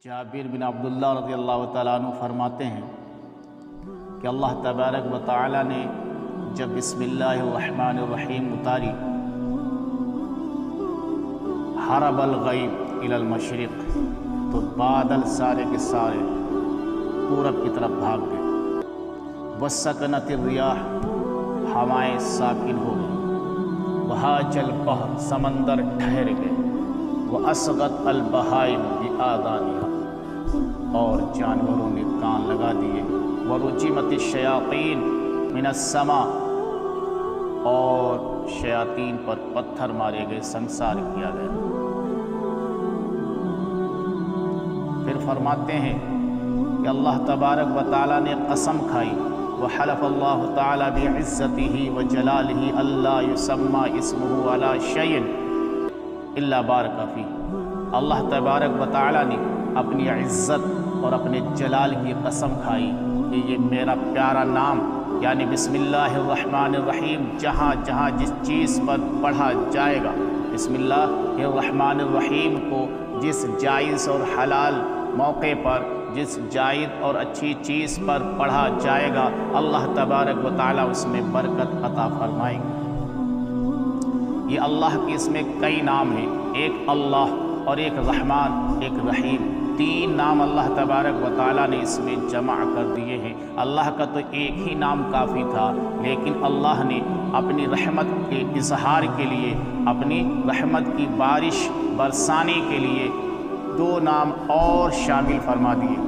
جابر بن عبداللہ رضی اللہ تعالیٰ عنہ فرماتے ہیں کہ اللہ تبارک و تعالیٰ نے جب بسم اللہ الرحمن الرحیم اتاری، حرب الغیب الی المشرق، تو بادل سارے کے سارے پورب کی طرف بھاگ گئے۔ وسکنت الریاح، ہوائیں ساکن ہو گئی۔ وہاج البحر، سمندر ٹھہر گئے۔ واسغت البہائم بآذانها، اور جانوروں نے کان لگا دیے۔ ورجمت الشیاطین من السماء، اور شیاطین پر پتھر مارے گئے، سنسار کیا گیا۔ پھر فرماتے ہیں کہ اللہ تبارک و تعالیٰ نے قسم کھائی، وحلف اللہ تعالیٰ بعزتہ وجلالہ اللہ یسمى اسمہ علی شیء الا بارک فیہ۔ اللہ تبارک و تعالیٰ نے اپنی عزت اور اپنے جلال کی قسم کھائی کہ یہ میرا پیارا نام یعنی بسم اللہ الرحمن الرحیم جہاں جہاں جس چیز پر پڑھا جائے گا، بسم اللہ الرحمن الرحیم کو جس جائز اور حلال موقع پر، جس جائز اور اچھی چیز پر پڑھا جائے گا، اللہ تبارک و تعالیٰ اس میں برکت عطا فرمائیں گے۔ یہ اللہ کی اس میں کئی نام ہیں، ایک اللہ اور ایک رحمان، ایک رحیم، تین نام اللہ تبارک و تعالیٰ نے اس میں جمع کر دیے ہیں۔ اللہ کا تو ایک ہی نام کافی تھا، لیکن اللہ نے اپنی رحمت کے اظہار کے لیے، اپنی رحمت کی بارش برسانے کے لیے دو نام اور شامل فرما دیے۔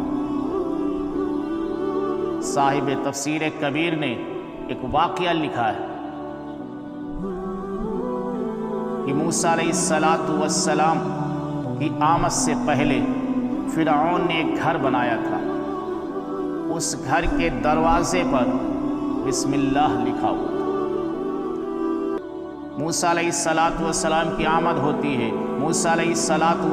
صاحب تفسیر کبیر نے ایک واقعہ لکھا ہے کہ موسیٰ علیہ السلام کی آمد سے پہلے فرعون نے ایک گھر بنایا تھا۔ اس گھر کے دروازے پر بسم اللہ لکھا ہوا تھا۔ موسیٰ علیہ السلام کی آمد ہوتی ہے، موسیٰ علیہ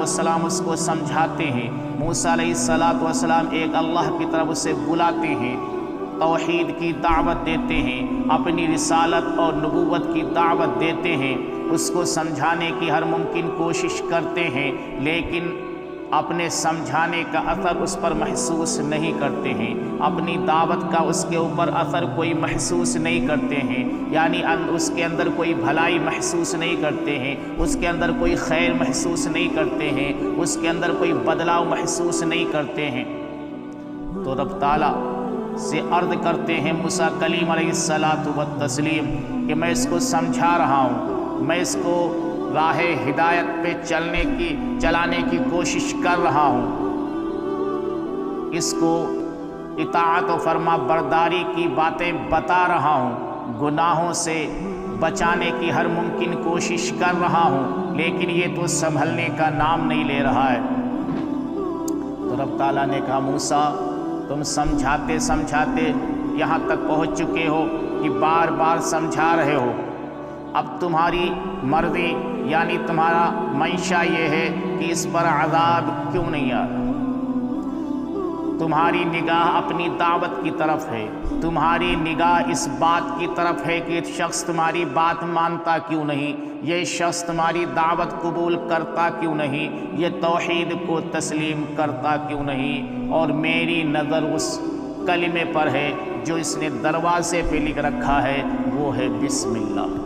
السلام اس کو سمجھاتے ہیں، موسیٰ علیہ السلام ایک اللہ کی طرف اسے بلاتے ہیں، توحید کی دعوت دیتے ہیں، اپنی رسالت اور نبوت کی دعوت دیتے ہیں، اس کو سمجھانے کی ہر ممکن کوشش کرتے ہیں، لیکن اپنے سمجھانے کا اثر اس پر محسوس نہیں کرتے ہیں، اپنی دعوت کا اس کے اوپر اثر کوئی محسوس نہیں کرتے ہیں، یعنی اس کے اندر کوئی بھلائی محسوس نہیں کرتے ہیں، اس کے اندر کوئی خیر محسوس نہیں کرتے ہیں، اس کے اندر کوئی بدلاؤ محسوس نہیں کرتے ہیں۔ تو رب تعالیٰ سے عرض کرتے ہیں موسیٰ کلیم علیہ السلام کہ میں اس کو سمجھا رہا ہوں، میں اس کو راہ ہدایت پہ چلانے کی کوشش کر رہا ہوں، اس کو اطاعت و فرما برداری کی باتیں بتا رہا ہوں، گناہوں سے بچانے کی ہر ممکن کوشش کر رہا ہوں، لیکن یہ تو سنبھلنے کا نام نہیں لے رہا ہے۔ تو رب تعالیٰ نے کہا موسیٰ تم سمجھاتے سمجھاتے یہاں تک پہنچ چکے ہو کہ بار بار سمجھا رہے ہو، اب تمہاری مرضی یعنی تمہارا منشا یہ ہے کہ اس پر عذاب کیوں نہیں آ رہا؟ تمہاری نگاہ اپنی دعوت کی طرف ہے، تمہاری نگاہ اس بات کی طرف ہے کہ یہ شخص تمہاری بات مانتا کیوں نہیں، یہ شخص تمہاری دعوت قبول کرتا کیوں نہیں، یہ توحید کو تسلیم کرتا کیوں نہیں، اور میری نظر اس کلمے پر ہے جو اس نے دروازے پہ لکھ رکھا ہے، وہ ہے بسم اللہ۔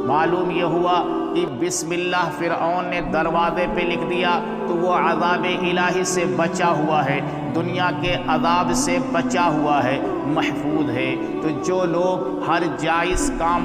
معلوم یہ ہوا کہ بسم اللہ فرعون نے دروازے پہ لکھ دیا تو وہ عذاب الہی سے بچا ہوا ہے، دنیا کے عذاب سے بچا ہوا ہے، محفوظ ہے۔ تو جو لوگ ہر جائز کام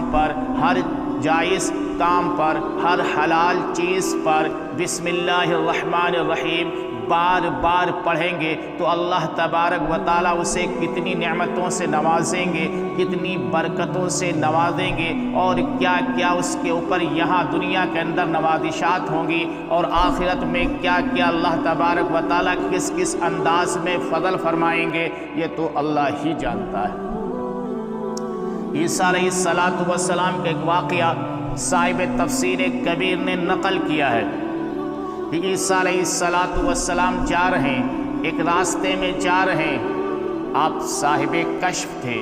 پر ہر حلال چیز پر بسم اللہ الرحمن الرحیم بار بار پڑھیں گے تو اللہ تبارک و تعالیٰ اسے کتنی نعمتوں سے نوازیں گے، کتنی برکتوں سے نوازیں گے، اور کیا کیا اس کے اوپر یہاں دنیا کے اندر نوازشات ہوں گی، اور آخرت میں کیا کیا اللہ تبارک و تعالیٰ کس کس انداز میں فضل فرمائیں گے، یہ تو اللہ ہی جانتا ہے۔ عیسیٰ علیہ السلام کا ایک واقعہ صاحب تفسیر کبیر نے نقل کیا ہے کہ عیسیٰ علیہ السلام جا رہے ہیں، ایک راستے میں جا رہے ہیں، آپ صاحب کشف تھے،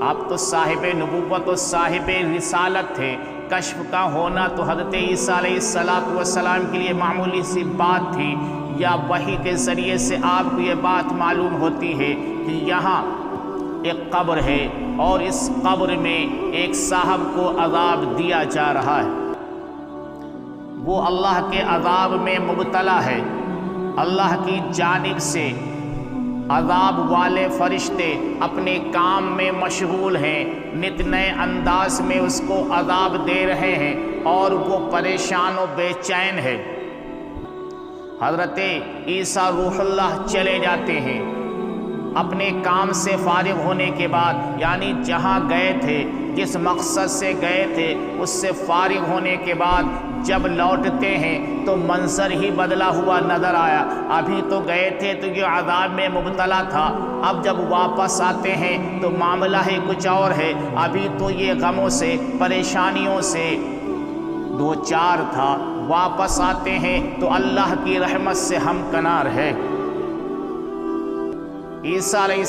آپ تو صاحب نبوت و صاحب رسالت تھے، کشف کا ہونا تو حضرت عیسیٰ علیہ السلام کے لیے معمولی سی بات تھی، یا وحی کے ذریعے سے آپ کو یہ بات معلوم ہوتی ہے کہ یہاں ایک قبر ہے اور اس قبر میں ایک صاحب کو عذاب دیا جا رہا ہے، وہ اللہ کے عذاب میں مبتلا ہے، اللہ کی جانب سے عذاب والے فرشتے اپنے کام میں مشغول ہیں، نت نئے انداز میں اس کو عذاب دے رہے ہیں اور وہ پریشان و بے چین ہے۔ حضرت عیسیٰ روح اللہ چلے جاتے ہیں اپنے کام سے فارغ ہونے کے بعد، یعنی جہاں گئے تھے، جس مقصد سے گئے تھے، اس سے فارغ ہونے کے بعد جب لوٹتے ہیں تو منظر ہی بدلا ہوا نظر آیا۔ ابھی تو گئے تھے تو یہ عذاب میں مبتلا تھا، اب جب واپس آتے ہیں تو معاملہ ہی کچھ اور ہے۔ ابھی تو یہ غموں سے، پریشانیوں سے دو چار تھا، واپس آتے ہیں تو اللہ کی رحمت سے ہمکنار ہے۔ عیسیٰ علیہ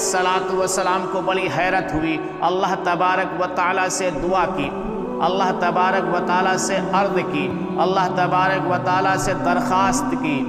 السلام کو بڑی حیرت ہوئی، اللہ تبارک و تعالیٰ سے دعا کی، اللہ تبارک و تعالیٰ سے عرض کی، اللہ تبارک و تعالیٰ سے درخواست کی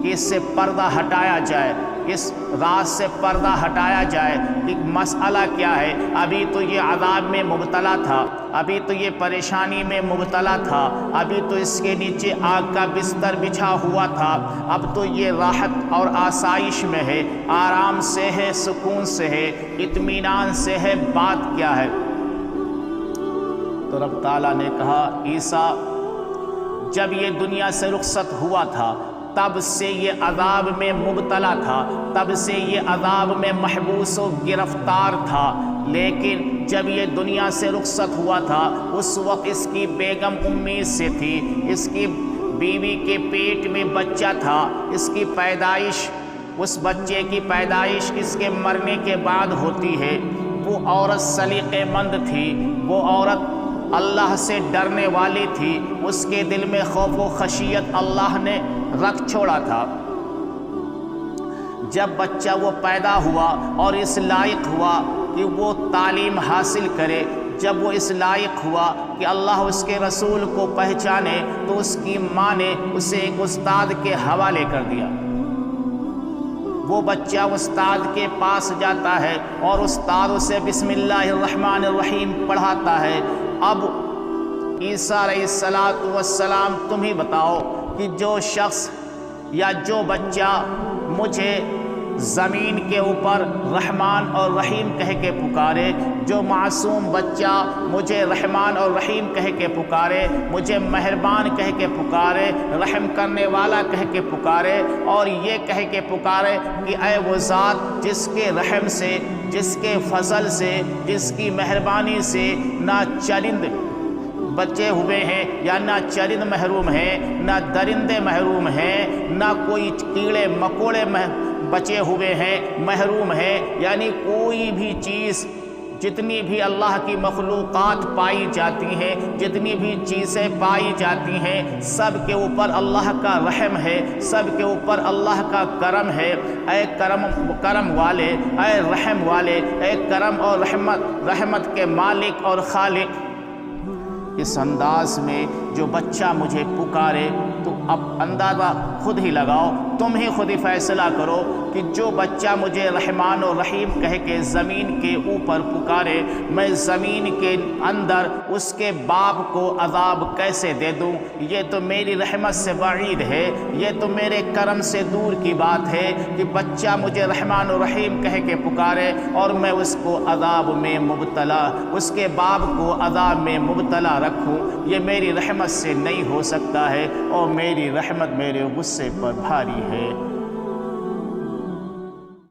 کہ اس سے پردہ ہٹایا جائے، اس راز سے پردہ ہٹایا جائے کہ مسئلہ کیا ہے۔ ابھی تو یہ عذاب میں مبتلا تھا، ابھی تو یہ پریشانی میں مبتلا تھا، ابھی تو اس کے نیچے آگ کا بستر بچھا ہوا تھا، اب تو یہ راحت اور آسائش میں ہے، آرام سے ہے، سکون سے ہے، اطمینان سے ہے، بات کیا ہے؟ تو رب تعالیٰ نے کہا عیسیٰ جب یہ دنیا سے رخصت ہوا تھا تب سے یہ عذاب میں مبتلا تھا، تب سے یہ عذاب میں محبوس و گرفتار تھا، لیکن جب یہ دنیا سے رخصت ہوا تھا اس وقت اس کی بیگم امید سے تھی، اس کی بیوی کے پیٹ میں بچہ تھا، اس کی پیدائش، اس بچے کی پیدائش اس کے مرنے کے بعد ہوتی ہے۔ وہ عورت سلیقہ مند تھی، وہ عورت اللہ سے ڈرنے والی تھی، اس کے دل میں خوف و خشیت اللہ نے رکھ چھوڑا تھا۔ جب بچہ وہ پیدا ہوا اور اس لائق ہوا کہ وہ تعلیم حاصل کرے، جب وہ اس لائق ہوا کہ اللہ اس کے رسول کو پہچانے، تو اس کی ماں نے اسے ایک استاد کے حوالے کر دیا۔ وہ بچہ استاد کے پاس جاتا ہے اور استاد اسے بسم اللہ الرحمن الرحیم پڑھاتا ہے۔ اب عیسیٰ علیہ السلام تم ہی بتاؤ کہ جو شخص یا جو بچہ مجھے زمین کے اوپر رحمان اور رحیم کہہ کے پکارے، جو معصوم بچہ مجھے رحمان اور رحیم کہہ کے پکارے، مجھے مہربان کہہ کے پکارے، رحم کرنے والا کہہ کے پکارے، اور یہ کہہ کے پکارے کہ اے وہ ذات جس کے رحم سے، جس کے فضل سے، جس کی مہربانی سے نہ چرند بچے ہوئے ہیں یا نہ چرند محروم ہیں، نہ درندے محروم ہیں، نہ کوئی کیڑے مکوڑے بچے ہوئے ہیں، محروم ہیں، یعنی کوئی بھی چیز، جتنی بھی اللہ کی مخلوقات پائی جاتی ہیں، جتنی بھی چیزیں پائی جاتی ہیں، سب کے اوپر اللہ کا رحم ہے، سب کے اوپر اللہ کا کرم ہے۔ اے کرم والے، اے رحم والے، اے کرم اور رحمت کے مالک اور خالق، اس انداز میں جو بچہ مجھے پکارے، تو اب اندازہ خود ہی لگاؤ، تم ہی خود ہی فیصلہ کرو کہ جو بچہ مجھے رحمان و رحیم کہہ کے زمین کے اوپر پکارے، میں زمین کے اندر اس کے باپ کو عذاب کیسے دے دوں؟ یہ تو میری رحمت سے بعید ہے، یہ تو میرے کرم سے دور کی بات ہے کہ بچہ مجھے رحمان و رحیم کہہ کے پکارے اور میں اس کو عذاب میں مبتلا، اس کے باپ کو عذاب میں مبتلا رکھوں۔ یہ میری رحمت سے نہیں ہو سکتا ہے، اور میری رحمت میرے غصے پر بھاری ہے۔